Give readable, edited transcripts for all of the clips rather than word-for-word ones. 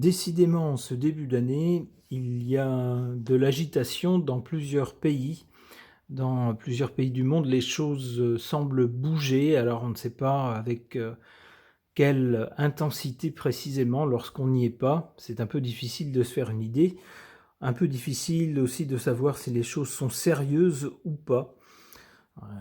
Décidément, en ce début d'année, il y a de l'agitation dans plusieurs pays. Dans plusieurs pays du monde, les choses semblent bouger. Alors, on ne sait pas avec quelle intensité précisément lorsqu'on n'y est pas. C'est un peu difficile de se faire une idée. Un peu difficile aussi de savoir si les choses sont sérieuses ou pas.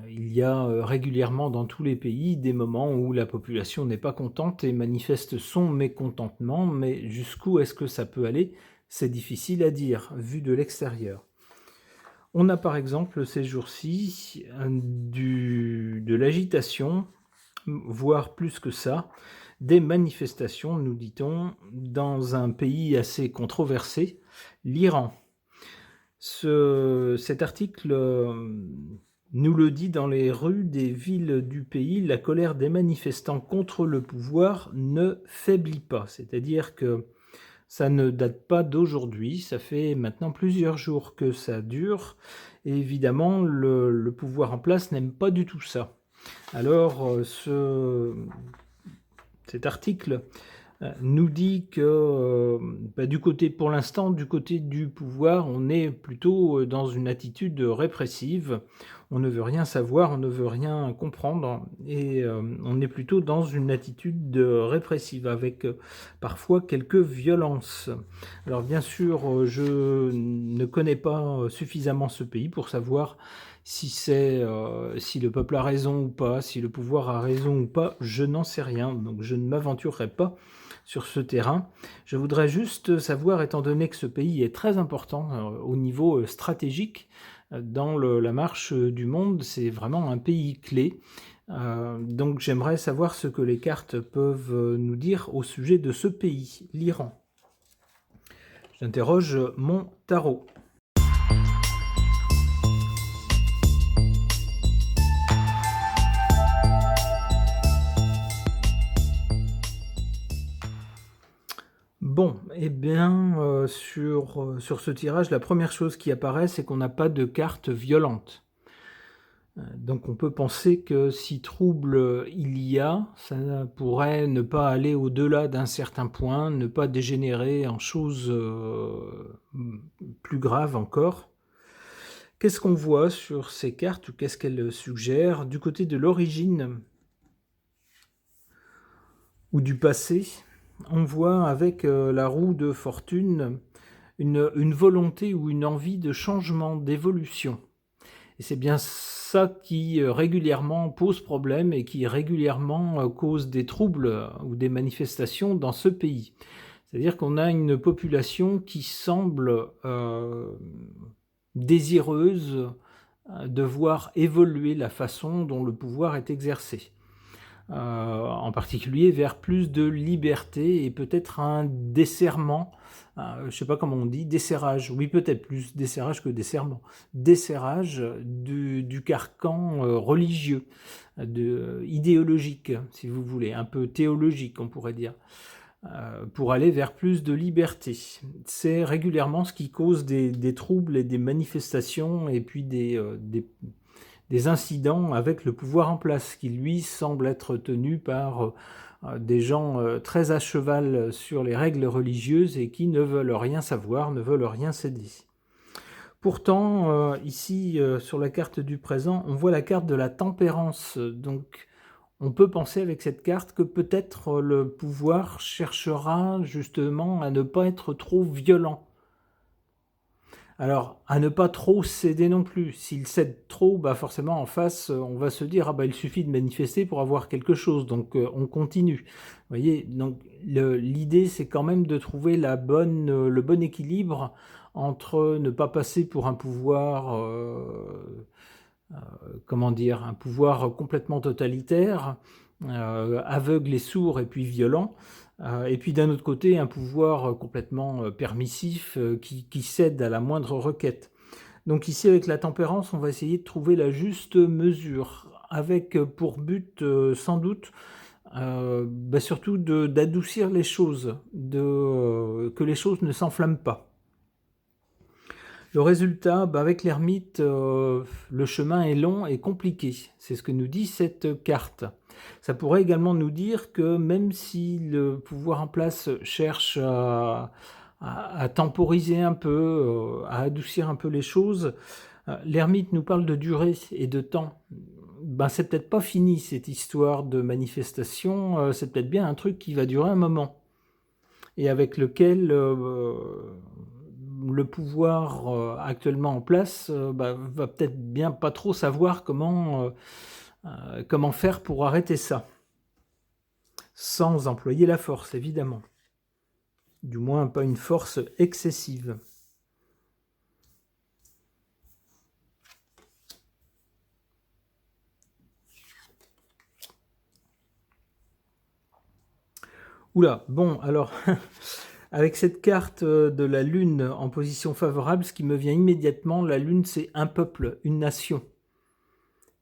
Il y a régulièrement dans tous les pays des moments où la population n'est pas contente et manifeste son mécontentement, mais jusqu'où est-ce que ça peut aller? C'est difficile à dire, vu de l'extérieur. On a par exemple ces jours-ci de l'agitation, voire plus que ça, des manifestations, nous dit-on, dans un pays assez controversé, l'Iran. Cet article nous le dit: dans les rues des villes du pays, la colère des manifestants contre le pouvoir ne faiblit pas. C'est-à-dire que ça ne date pas d'aujourd'hui, ça fait maintenant plusieurs jours que ça dure, et évidemment le pouvoir en place n'aime pas du tout ça. Alors cet article nous dit que pour l'instant, du côté du pouvoir, on est plutôt dans une attitude répressive. On ne veut rien savoir, on ne veut rien comprendre, et on est plutôt dans une attitude répressive, avec parfois quelques violences. Alors bien sûr, je ne connais pas suffisamment ce pays pour savoir si le peuple a raison ou pas, si le pouvoir a raison ou pas, je n'en sais rien, donc je ne m'aventurerai pas sur ce terrain. Je voudrais juste savoir, étant donné que ce pays est très important au niveau stratégique dans la marche du monde, c'est vraiment un pays clé. Donc j'aimerais savoir ce que les cartes peuvent nous dire au sujet de ce pays, l'Iran. J'interroge mon tarot. Bon, eh bien, sur ce tirage, la première chose qui apparaît, c'est qu'on n'a pas de carte violente. Donc on peut penser que si trouble il y a, ça pourrait ne pas aller au-delà d'un certain point, ne pas dégénérer en choses plus graves encore. Qu'est-ce qu'on voit sur ces cartes, ou qu'est-ce qu'elles suggèrent du côté de l'origine ou du passé? On voit avec la roue de fortune une volonté ou une envie de changement, d'évolution. Et c'est bien ça qui régulièrement pose problème et qui régulièrement cause des troubles ou des manifestations dans ce pays. C'est-à-dire qu'on a une population qui semble désireuse de voir évoluer la façon dont le pouvoir est exercé. En particulier vers plus de liberté et peut-être un desserrement, je ne sais pas comment on dit, desserrage, oui peut-être plus desserrage que desserrement, desserrage du carcan religieux, idéologique si vous voulez, un peu théologique on pourrait dire, pour aller vers plus de liberté. C'est régulièrement ce qui cause des troubles et des manifestations et puis des incidents avec le pouvoir en place, qui lui semble être tenu par des gens très à cheval sur les règles religieuses et qui ne veulent rien savoir, ne veulent rien céder. Pourtant, ici, sur la carte du présent, on voit la carte de la tempérance. Donc, on peut penser avec cette carte que peut-être le pouvoir cherchera justement à ne pas être trop violent. Alors, à ne pas trop céder non plus. S'il cède trop, forcément en face, on va se dire: ah il suffit de manifester pour avoir quelque chose, donc on continue. Vous voyez, donc l'idée c'est quand même de trouver le bon équilibre entre ne pas passer pour un pouvoir, un pouvoir complètement totalitaire, aveugle et sourd et puis violent, et puis d'un autre côté un pouvoir complètement permissif qui cède à la moindre requête. Donc ici avec la tempérance, on va essayer de trouver la juste mesure, avec pour but sans doute surtout d'adoucir les choses, que les choses ne s'enflamment pas. Le résultat, avec l'ermite, le chemin est long et compliqué. C'est ce que nous dit cette carte. Ça pourrait également nous dire que même si le pouvoir en place cherche à temporiser un peu, à adoucir un peu les choses, l'ermite nous parle de durée et de temps. C'est peut-être pas fini cette histoire de manifestation, c'est peut-être bien un truc qui va durer un moment et avec lequel le pouvoir actuellement en place va peut-être bien pas trop savoir comment faire pour arrêter ça, sans employer la force, évidemment. Du moins, pas une force excessive. Oula, bon, alors, avec cette carte de la Lune en position favorable, ce qui me vient immédiatement, la Lune, c'est un peuple, une nation.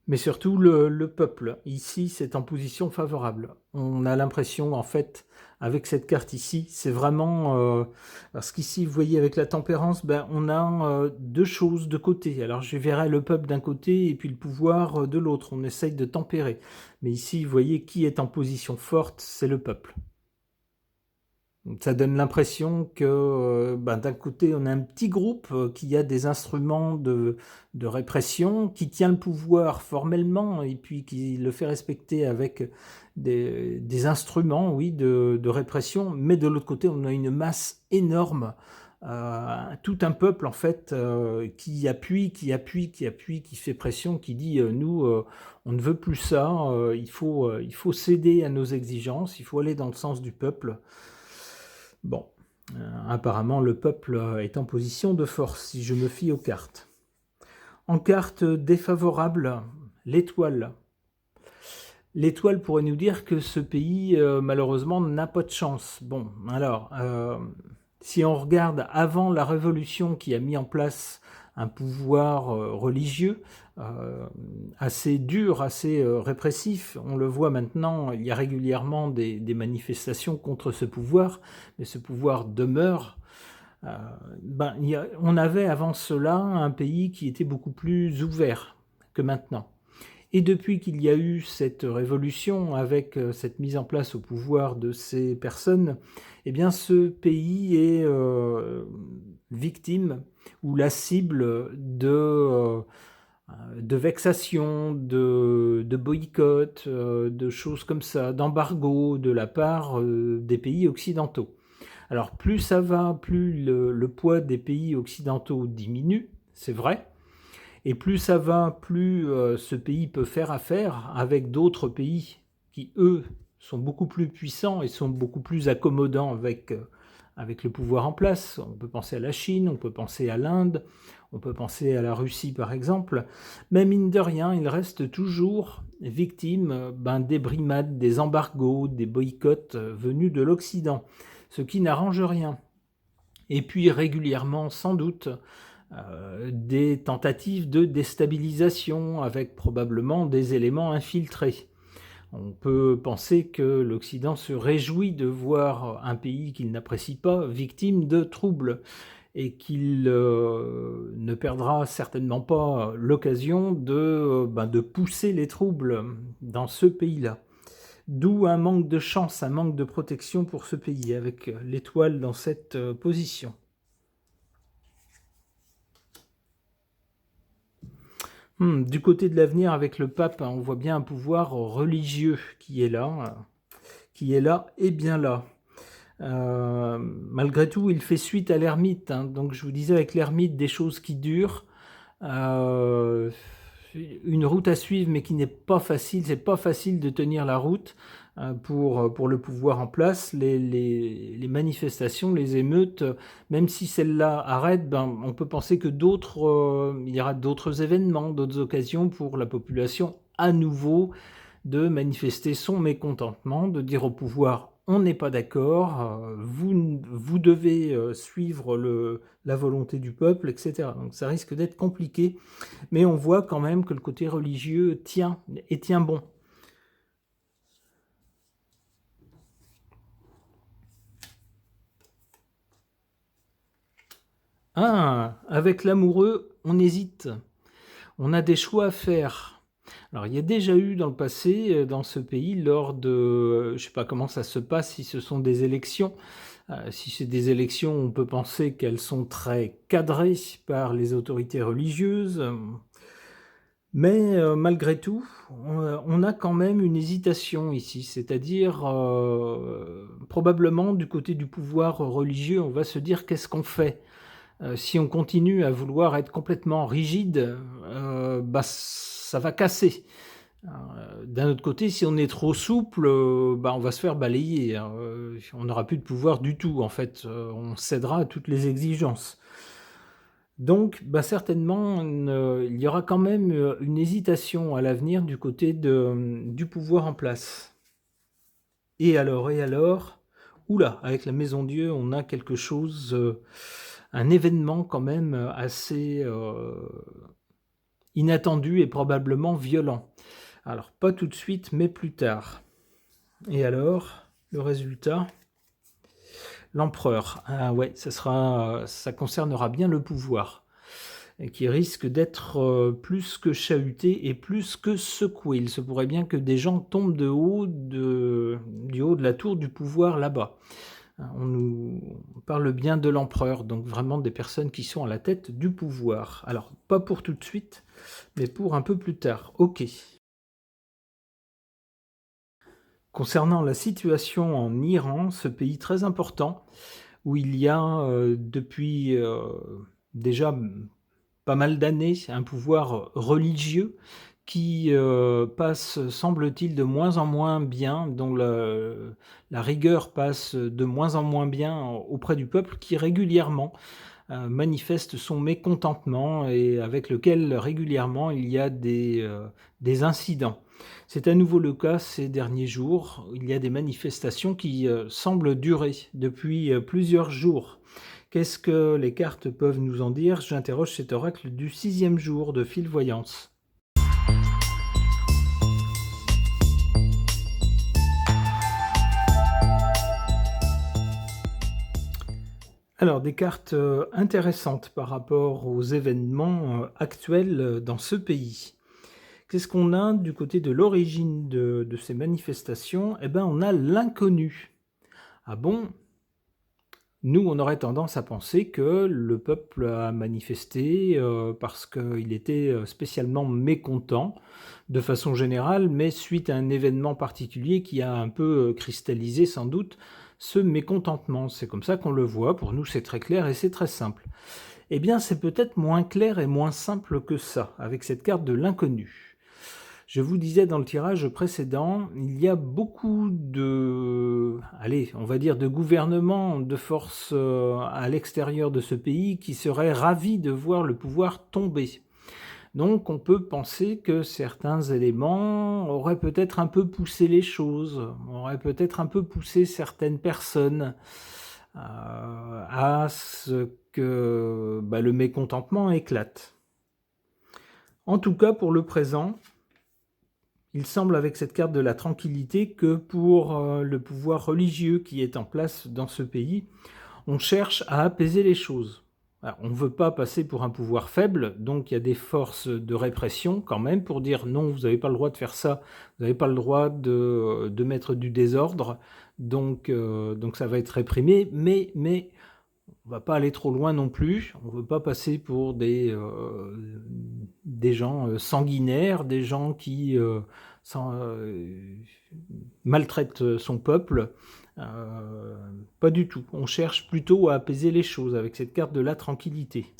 Mais surtout le peuple. Ici, c'est en position favorable. On a l'impression, en fait, avec cette carte ici, c'est vraiment... parce qu'ici, vous voyez, avec la tempérance, on a deux choses de côté. Alors, je verrai le peuple d'un côté et puis le pouvoir de l'autre. On essaye de tempérer. Mais ici, vous voyez, qui est en position forte, c'est le peuple. Ça donne l'impression que d'un côté, on a un petit groupe qui a des instruments de répression, qui tient le pouvoir formellement et puis qui le fait respecter avec des instruments, oui, de répression. Mais de l'autre côté, on a une masse énorme, tout un peuple en fait qui appuie, qui fait pression, qui dit nous, on ne veut plus ça, il faut céder à nos exigences, il faut aller dans le sens du peuple. Bon, apparemment le peuple est en position de force si je me fie aux cartes. En carte défavorable, l'étoile. L'étoile pourrait nous dire que ce pays, malheureusement, n'a pas de chance. Bon, alors, si on regarde avant la révolution qui a mis en place un pouvoir religieux assez dur, assez répressif, on le voit maintenant, il y a régulièrement des manifestations contre ce pouvoir, mais ce pouvoir demeure. On avait avant cela un pays qui était beaucoup plus ouvert que maintenant. Et depuis qu'il y a eu cette révolution, avec cette mise en place au pouvoir de ces personnes, eh bien ce pays est victime ou la cible de vexations, de boycotts, de choses comme ça, d'embargo de la part des pays occidentaux. Alors plus ça va, plus le poids des pays occidentaux diminue, c'est vrai, et plus ça va, plus ce pays peut faire affaire avec d'autres pays qui, eux, sont beaucoup plus puissants et sont beaucoup plus accommodants avec le pouvoir en place. On peut penser à la Chine, on peut penser à l'Inde, on peut penser à la Russie par exemple. Mais mine de rien, il reste toujours victime des brimades, des embargos, des boycotts venus de l'Occident, ce qui n'arrange rien. Et puis régulièrement, sans doute, des tentatives de déstabilisation avec probablement des éléments infiltrés. On peut penser que l'Occident se réjouit de voir un pays qu'il n'apprécie pas victime de troubles et qu'il ne perdra certainement pas l'occasion de pousser les troubles dans ce pays-là. D'où un manque de chance, un manque de protection pour ce pays, avec l'étoile dans cette position. Du côté de l'avenir, avec le pape, on voit bien un pouvoir religieux qui est là et bien là. Malgré tout, il fait suite à l'ermite. Donc je vous disais avec l'ermite des choses qui durent. Une route à suivre mais qui n'est pas facile, c'est pas facile de tenir la route pour le pouvoir en place. Les manifestations, les émeutes, même si celles-là arrêtent, on peut penser que il y aura d'autres événements, d'autres occasions pour la population à nouveau de manifester son mécontentement, de dire au pouvoir on n'est pas d'accord, vous devez suivre la volonté du peuple, etc. Donc ça risque d'être compliqué, mais on voit quand même que le côté religieux tient et tient bon. Ah! Avec l'amoureux, on hésite. On a des choix à faire. Alors, il y a déjà eu dans le passé, dans ce pays, lors de, je sais pas comment ça se passe, si ce sont des élections. Si c'est des élections, on peut penser qu'elles sont très cadrées par les autorités religieuses, mais malgré tout, on a quand même une hésitation ici. C'est-à-dire, probablement du côté du pouvoir religieux, on va se dire: «Qu'est-ce qu'on fait?» Si on continue à vouloir être complètement rigide, bah, ça va casser. D'un autre côté, si on est trop souple, bah, on va se faire balayer, hein, on n'aura plus de pouvoir du tout, en fait, on cédera à toutes les exigences. Donc, bah, certainement, il y aura quand même, une hésitation à l'avenir du côté de, du pouvoir en place. Et alors? Et alors? Ouh là, avec la Maison Dieu, on a quelque chose, un événement quand même, assez, inattendu et probablement violent. Alors pas tout de suite, mais plus tard. Et alors, le résultat? L'empereur. Ah ouais, ça concernera bien le pouvoir et qui risque d'être, plus que chahuté et plus que secoué. Il se pourrait bien que des gens tombent du haut de la tour du pouvoir là-bas. On nous parle bien de l'empereur, donc vraiment des personnes qui sont à la tête du pouvoir. Alors, pas pour tout de suite, mais pour un peu plus tard. OK. Concernant la situation en Iran, ce pays très important, où il y a, depuis, déjà, pas mal d'années, un pouvoir religieux qui, passe, semble-t-il, de moins en moins bien, dont la rigueur passe de moins en moins bien auprès du peuple qui régulièrement, manifeste son mécontentement et avec lequel régulièrement il y a des incidents. C'est à nouveau le cas ces derniers jours. Il y a des manifestations qui, semblent durer depuis, plusieurs jours. Qu'est-ce que les cartes peuvent nous en dire? J'interroge cet oracle du 6e jour de Fil-Voyance. Alors des cartes, intéressantes par rapport aux événements, actuels, dans ce pays. Qu'est-ce qu'on a du côté de l'origine de ces manifestations? Eh ben, on a l'inconnu. Ah bon? Nous, on aurait tendance à penser que le peuple a manifesté, parce qu'il était, spécialement mécontent, de façon générale, mais suite à un événement particulier qui a un peu, cristallisé sans doute ce mécontentement. C'est comme ça qu'on le voit. Pour nous, c'est très clair et c'est très simple. Eh bien, c'est peut-être moins clair et moins simple que ça, avec cette carte de l'inconnu. Je vous disais dans le tirage précédent, il y a beaucoup de, allez, on va dire de gouvernements, de forces, à l'extérieur de ce pays qui seraient ravis de voir le pouvoir tomber. Donc on peut penser que certains éléments auraient peut-être un peu poussé les choses, auraient peut-être un peu poussé certaines personnes, à ce que, bah, le mécontentement éclate. En tout cas, pour le présent, il semble avec cette carte de la tranquillité que pour, le pouvoir religieux qui est en place dans ce pays, on cherche à apaiser les choses. Alors, on ne veut pas passer pour un pouvoir faible, donc il y a des forces de répression quand même pour dire: «Non, vous n'avez pas le droit de faire ça, vous n'avez pas le droit de mettre du désordre», donc ça va être réprimé, mais on va pas aller trop loin non plus. On veut pas passer pour des gens, sanguinaires, des gens qui, sans maltraitent son peuple. Pas du tout. On cherche plutôt à apaiser les choses avec cette carte de la tranquillité.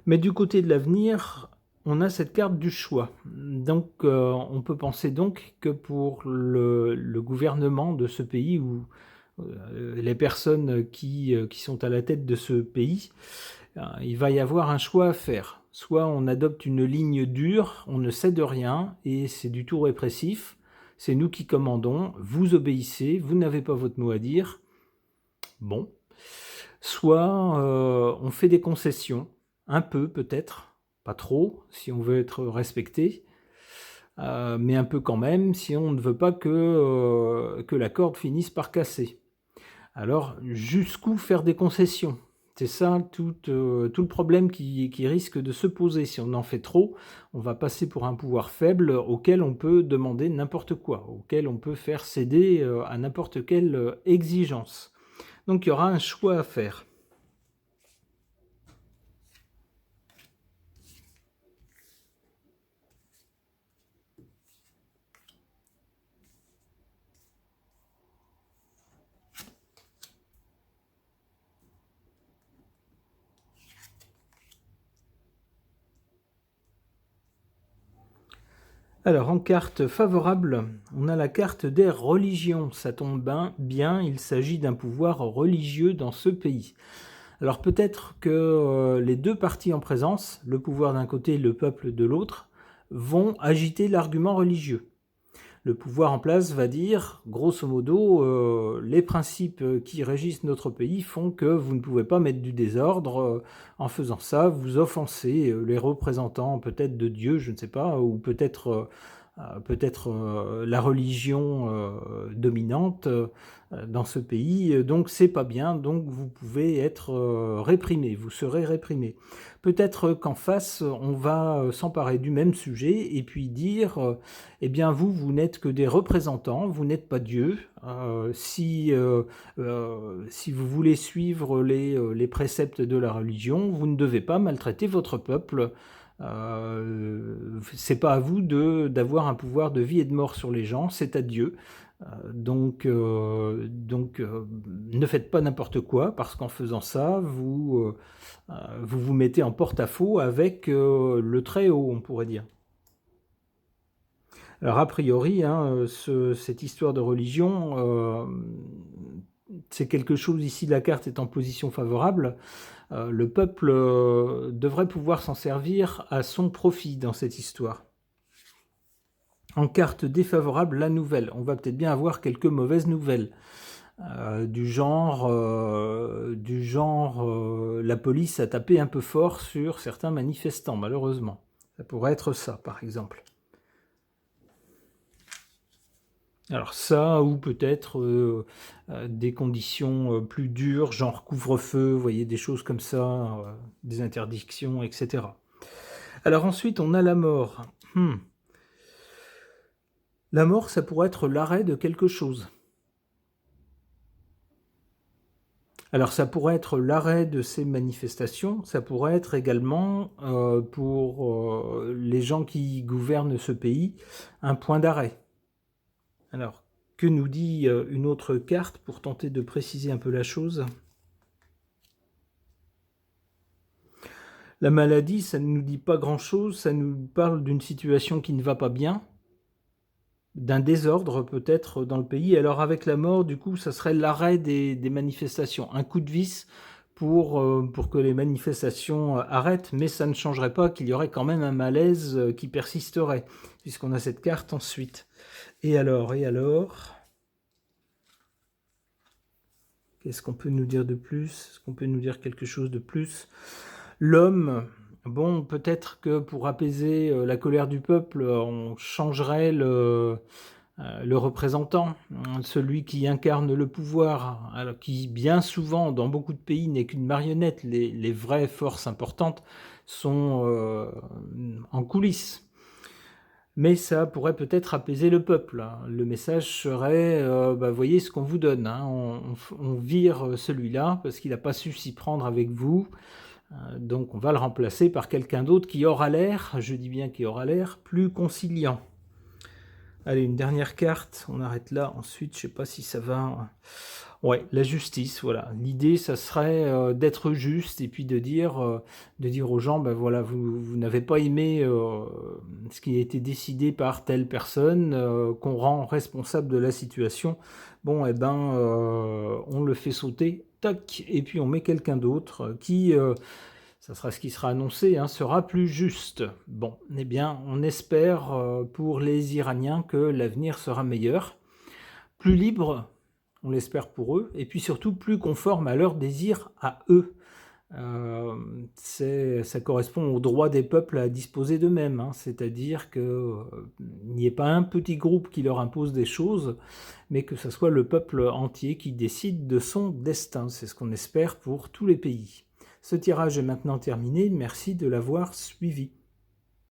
Mais du côté de l'avenir, on a cette carte du choix. Donc, on peut penser donc que pour le gouvernement de ce pays ou les personnes qui sont à la tête de ce pays, il va y avoir un choix à faire. Soit on adopte une ligne dure, on ne cède rien et c'est du tout répressif. C'est nous qui commandons, vous obéissez, vous n'avez pas votre mot à dire. Bon. Soit on fait des concessions, un peu peut-être, pas trop, si on veut être respecté, mais un peu quand même, si on ne veut pas que la corde finisse par casser. Alors, jusqu'où faire des concessions? C'est ça tout le problème qui risque de se poser. Si on en fait trop, on va passer pour un pouvoir faible auquel on peut demander n'importe quoi, auquel on peut faire céder, à n'importe quelle, exigence. Donc il y aura un choix à faire. Alors en carte favorable, on a la carte des religions. Ça tombe bien, il s'agit d'un pouvoir religieux dans ce pays. Alors peut-être que les deux parties en présence, le pouvoir d'un côté et le peuple de l'autre, vont agiter l'argument religieux. Le pouvoir en place va dire, grosso modo, les principes qui régissent notre pays font que vous ne pouvez pas mettre du désordre. En faisant ça, vous offensez les représentants peut-être de Dieu, je ne sais pas, ou peut-être la religion dominante dans ce pays. Donc c'est pas bien, donc vous pouvez être réprimé, vous serez réprimé. Peut-être qu'en face, on va s'emparer du même sujet et puis dire eh bien vous n'êtes que des représentants, vous n'êtes pas Dieu. Si vous voulez suivre les préceptes de la religion, vous ne devez pas maltraiter votre peuple. C'est pas à vous d'avoir un pouvoir de vie et de mort sur les gens, c'est à Dieu. Ne faites pas n'importe quoi, parce qu'en faisant ça, vous mettez en porte-à-faux avec le Très-Haut, on pourrait dire. Alors a priori, hein, cette histoire de religion, c'est quelque chose, ici la carte est en position favorable, le peuple devrait pouvoir s'en servir à son profit dans cette histoire. En carte défavorable, la nouvelle. On va peut-être bien avoir quelques mauvaises nouvelles. Du genre, la police a tapé un peu fort sur certains manifestants, malheureusement. Ça pourrait être ça, par exemple. Alors ça, ou peut-être des conditions plus dures, genre couvre-feu, vous voyez, des choses comme ça, des interdictions, etc. Alors ensuite, on a la mort. La mort, ça pourrait être l'arrêt de quelque chose. Alors ça pourrait être l'arrêt de ces manifestations, ça pourrait être également, pour les gens qui gouvernent ce pays, un point d'arrêt. Alors, que nous dit une autre carte pour tenter de préciser un peu la chose ? La maladie, ça ne nous dit pas grand-chose, ça nous parle d'une situation qui ne va pas bien, d'un désordre peut-être dans le pays. Alors avec la mort, du coup, ça serait l'arrêt des manifestations, un coup de vis pour que les manifestations arrêtent, mais ça ne changerait pas qu'il y aurait quand même un malaise qui persisterait, puisqu'on a cette carte ensuite. Et alors qu'est-ce qu'on peut nous dire de plus ? Est-ce qu'on peut nous dire quelque chose de plus ? L'homme, bon, peut-être que pour apaiser la colère du peuple, on changerait le représentant, celui qui incarne le pouvoir, alors qui bien souvent, dans beaucoup de pays, n'est qu'une marionnette. Les vraies forces importantes sont en coulisses. Mais ça pourrait peut-être apaiser le peuple. Le message serait, voyez ce qu'on vous donne, hein, on vire celui-là parce qu'il n'a pas su s'y prendre avec vous. Donc on va le remplacer par quelqu'un d'autre qui aura l'air, je dis bien qui aura l'air, plus conciliant. Allez, une dernière carte, on arrête là, ensuite je sais pas si ça va... Ouais, la justice, voilà. L'idée, ça serait d'être juste et puis de dire aux gens, voilà, vous n'avez pas aimé ce qui a été décidé par telle personne, qu'on rend responsable de la situation. Bon, on le fait sauter, tac, et puis on met quelqu'un d'autre qui... ça sera ce qui sera annoncé, hein, sera plus juste. Bon, eh bien, on espère pour les Iraniens que l'avenir sera meilleur, plus libre, on l'espère pour eux, et puis surtout plus conforme à leurs désirs à eux. Ça correspond au droit des peuples à disposer d'eux-mêmes, hein, c'est-à-dire qu'il n'y ait pas un petit groupe qui leur impose des choses, mais que ce soit le peuple entier qui décide de son destin. C'est ce qu'on espère pour tous les pays. Ce tirage est maintenant terminé, merci de l'avoir suivi.